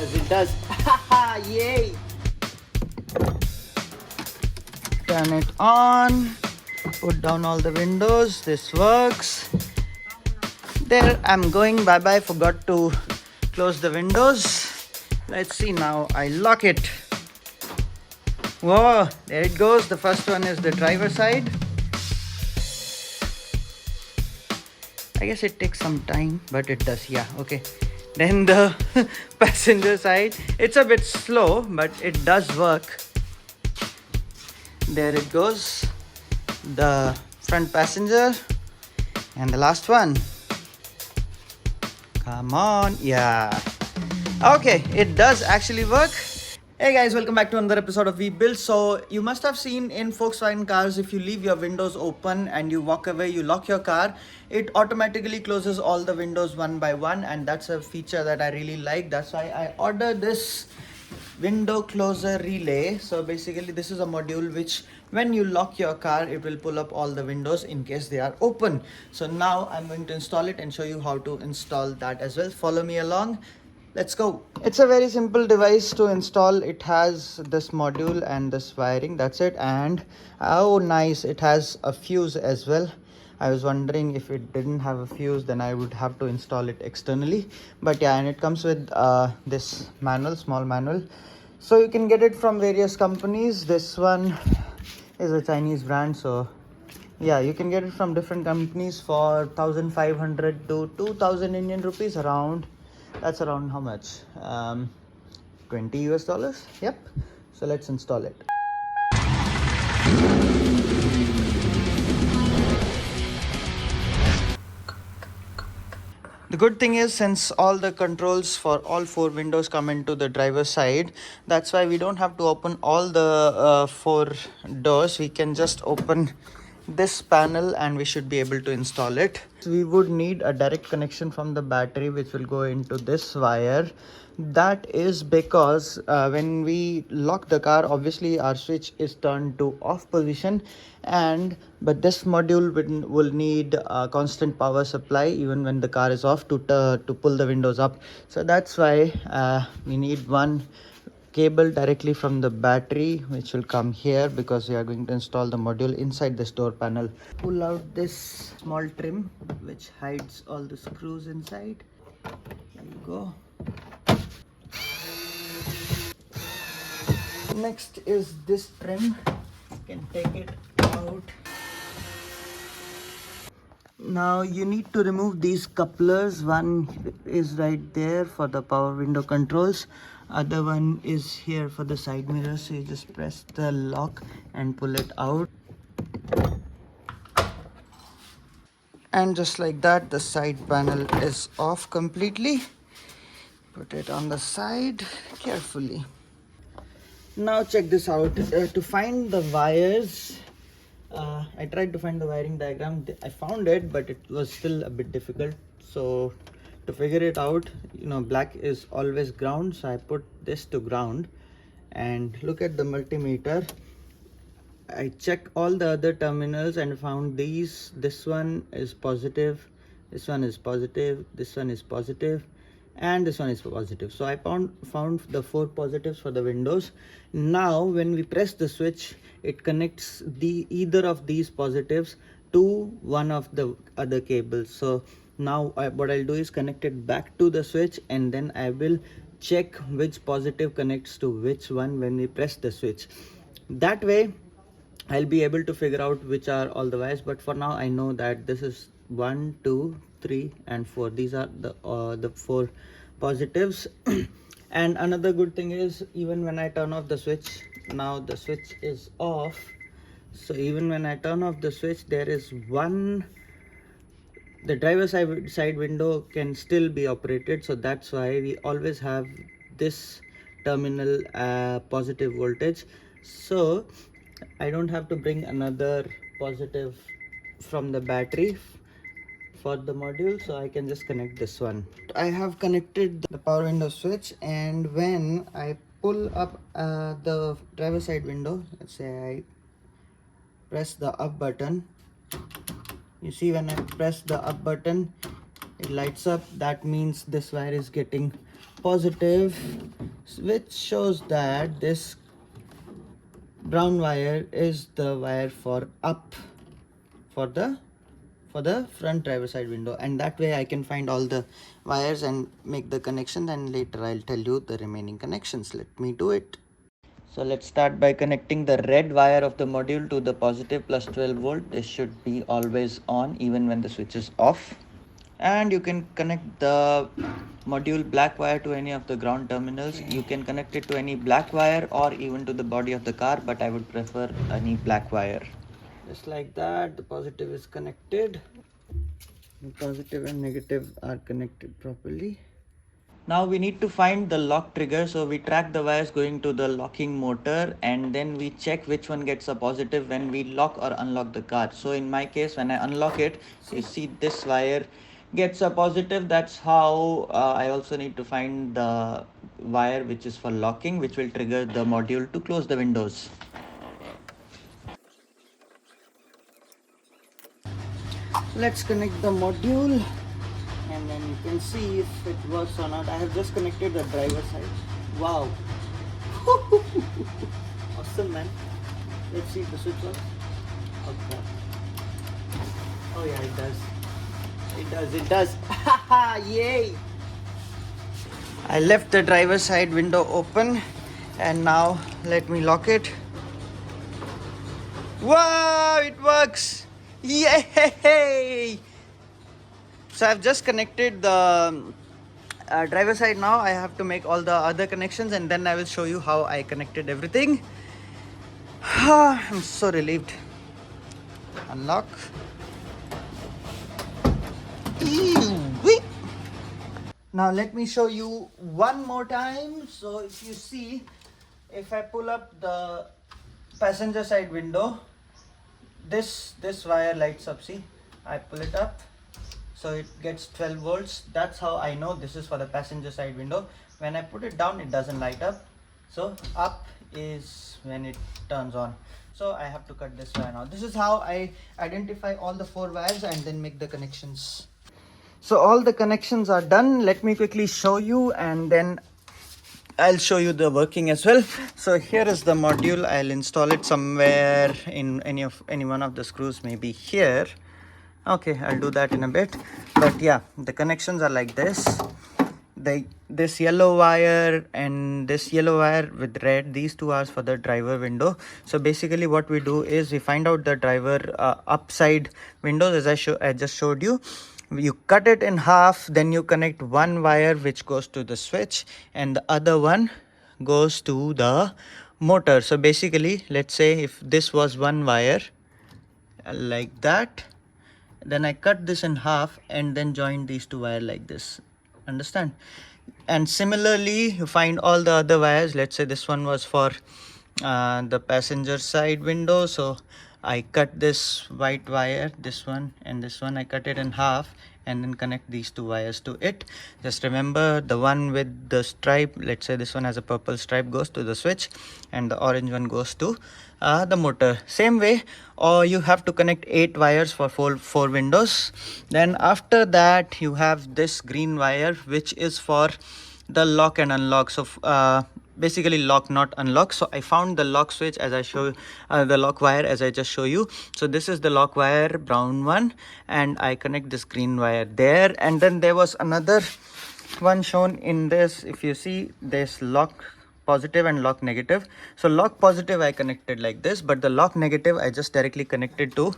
It does. Yay! Turn it on. Put down all the windows. This works. There, I'm going. Bye bye. Forgot to close the windows. Let's see now. I lock it. Whoa, there it goes. The first one is the driver side. I guess it takes some time, but it does. Yeah, okay. Then the passenger side. It's a bit slow, but it does work. There it goes. The front passenger. And the last one. Come on. Yeah. Okay, it does actually work. Hey guys, welcome back to another episode of WeBuild. So you must have seen in Volkswagen cars, if you leave your windows open and you walk away, you lock your car, it automatically closes all the windows one by one, and that's a feature that I really like. That's why I ordered this window closer relay. So basically this is a module which when you lock your car, it will pull up all the windows in case they are open. So now I'm going to install it and show you how to install that as well. Follow me along. Let's go. It's a very simple device to install. It has this module and this wiring. That's it. And oh nice, it has a fuse as well. I was wondering if it didn't have a fuse, then I would have to install it externally. But yeah, and it comes with this manual, small manual. So you can get it from various companies. This one is a Chinese brand, so yeah, you can get it from different companies for 1,500 to 2,000 Indian rupees around. That's around how much? 20 US dollars. Yep. So let's install it. The good thing is, since all the controls for all four windows come into the driver's side, that's why we don't have to open all the four doors. We can just open this panel and we should be able to install it. We would need a direct connection from the battery, which will go into this wire. That is because when we lock the car, obviously our switch is turned to off position, but this module will need a constant power supply even when the car is off to pull the windows up. So that's why we need one cable directly from the battery, which will come here because we are going to install the module inside this door panel. Pull out this small trim which hides all the screws inside. There you go. Next is this trim. You can take it out. Now you need to remove these couplers. One is right there for the power window controls. Other one is here for the side mirror. So you just press the lock and pull it out. And just like that, the side panel is off completely. Put it on the side carefully. Now check this out. To find the wires, I tried to find the wiring diagram. I found it, but it was still a bit difficult. So to figure it out, black is always ground, so I put this to ground. And look at the multimeter. I check all the other terminals and found these. This one is positive, this one is positive, this one is positive, and this one is positive. So I found the four positives for the windows. Now when we press the switch, it connects either of these positives to one of the other cables. So now what I'll do is connect it back to the switch, and then I will check which positive connects to which one when we press the switch. That way I'll be able to figure out which are all the wires. But for now I know that this is 1, 2, 3 and 4. These are the four positives. And another good thing is, even when I turn off the switch, now the switch is off. So even when I turn off the switch, there is the driver's side window can still be operated. So that's why we always have this terminal positive voltage. So I don't have to bring another positive from the battery for the module, so I can just connect this one. I have connected the power window switch, and when I pull up the driver's side window, let's say I press the up button, you see when I press the up button, it lights up. That means this wire is getting positive, which shows that this brown wire is the wire for up, for the front driver side window, and that way I can find all the wires and make the connection, and later I'll tell you the remaining connections. Let me do it. So let's start by connecting the red wire of the module to the positive plus 12 volt. This should be always on even when the switch is off. And you can connect the module black wire to any of the ground terminals. You can connect it to any black wire or even to the body of the car, but I would prefer any black wire. Just like that, the positive is connected. The positive and negative are connected properly. Now we need to find the lock trigger, so we track the wires going to the locking motor, and then we check which one gets a positive when we lock or unlock the car. So in my case, when I unlock it, you see this wire gets a positive. That's how I also need to find the wire which is for locking, which will trigger the module to close the windows. Let's connect the module, and then you can see if it works or not. I have just connected the driver side. Wow. Awesome, man. Let's see if the switch works. Oh god. Oh yeah, it does. It does. Yay. I left the driver side window open, and now let me lock it. Wow, it works. Yay! So I've just connected the driver side. Now I have to make all the other connections, and then I will show you how I connected everything. I'm so relieved. Unlock. Now let me show you one more time. So if you see, if I pull up the passenger side window, this wire lights up. See, I pull it up, so it gets 12 volts. That's how I know this is for the passenger side window. When I put it down, it doesn't light up. So up is when it turns on. So I have to cut this wire now. This is how I identify all the 4 wires and then make the connections. So all the connections are done. Let me quickly show you, and then I'll show you the working as well. So here is the module. I'll install it somewhere in any one of the screws, maybe here. Okay, I'll do that in a bit. But yeah, the connections are like this. This yellow wire and this yellow wire with red, these 2 are for the driver window. So basically what we do is we find out the driver upside windows, as I just showed you. You cut it in half, then you connect one wire which goes to the switch, and the other one goes to the motor. So basically, let's say if this was one wire like that, then I cut this in half and then join these 2 wires like this. Understand? And similarly, you find all the other wires. Let's say this one was for the passenger side window, so I cut this white wire, this one and this one, I cut it in half and then connect these 2 wires to it. Just remember, the one with the stripe, let's say this one has a purple stripe, goes to the switch, and the orange one goes to the motor. Same way, or you have to connect 8 wires for 4 windows. Then after that, you have this green wire which is for the lock and unlock. So basically lock, not unlock. So I found the lock switch as I show the lock wire as I just show you. So this is the lock wire, brown one, and I connect this green wire there. And then there was another one shown in this. If you see, there's lock positive and lock negative. So lock positive I connected like this, but the lock negative I just directly connected to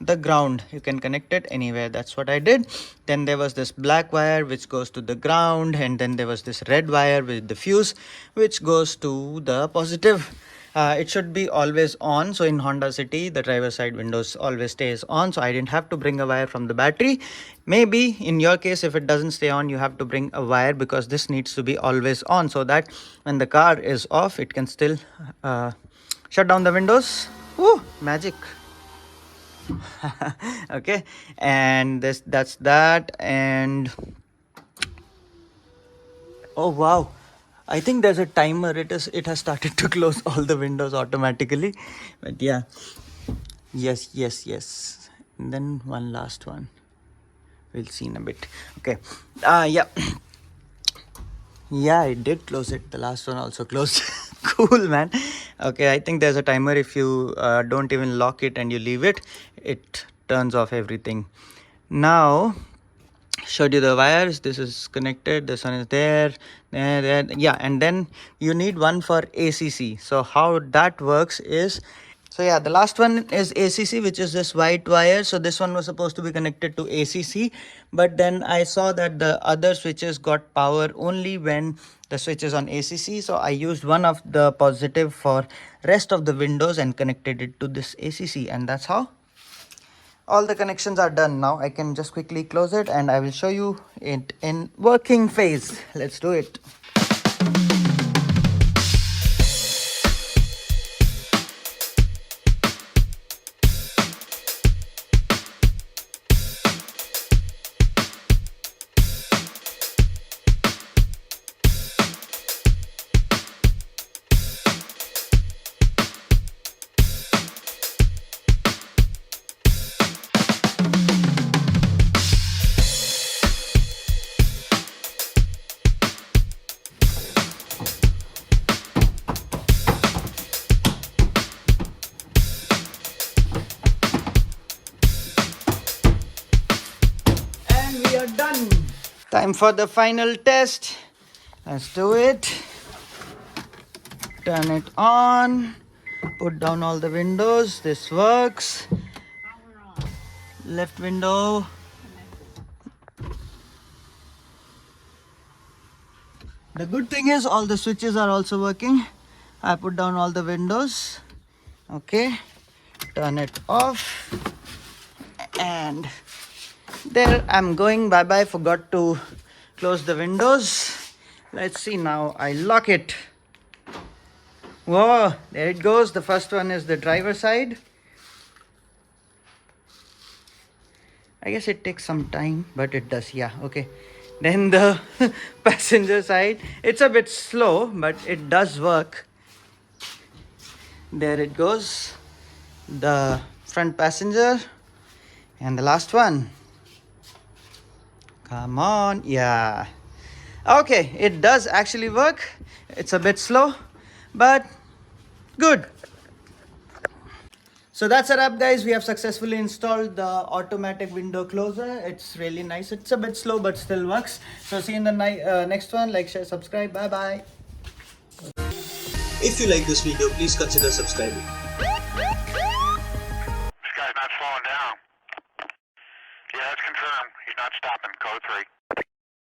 the ground. You can connect it anywhere. That's what I did. Then there was this black wire which goes to the ground, and then there was this red wire with the fuse which goes to the positive. It should be always on. So in Honda City, the driver side windows always stays on, so I didn't have to bring a wire from the battery. Maybe in your case, if it doesn't stay on, you have to bring a wire, because this needs to be always on, so that when the car is off, it can still shut down the windows. Woo, magic. Okay, and that's that. And oh wow, I think there's a timer. It has started to close all the windows automatically. But yeah, yes. And then one last one. We'll see in a bit. Okay. Yeah. Yeah, I did close it. The last one also closed. Cool, man. Okay, I think there's a timer. If you don't even lock it and you leave it, it turns off everything. Now, showed you the wires. This is connected. This one is there. Yeah, and then you need one for ACC. So how that works is, so yeah, the last one is ACC, which is this white wire. So this one was supposed to be connected to ACC, but then I saw that the other switches got power only when the switch is on ACC. So I used one of the positive for rest of the windows and connected it to this ACC, and that's how all the connections are done. Now I can just quickly close it and I will show you it in working phase. Let's do it. We are done. Time for the final test. Let's do it. Turn it on. Put down all the windows. This works. Left window. The good thing is all the switches are also working. I put down all the windows. Okay. Turn it off. And there I'm going. Bye bye. Forgot to close the windows. Let's see now. I lock it. Whoa, there it goes. The first one is the driver side. I guess it takes some time, but it does. Yeah, okay. Then the passenger side. It's a bit slow, but it does work. There it goes. The front passenger. And the last one. Come on. Yeah. Okay, it does actually work. It's a bit slow, but good. So that's a wrap, guys. We have successfully installed the automatic window closer. It's really nice. It's a bit slow, but still works. So see you in the next one. Like, share, subscribe. Bye bye. If you like this video, please consider subscribing.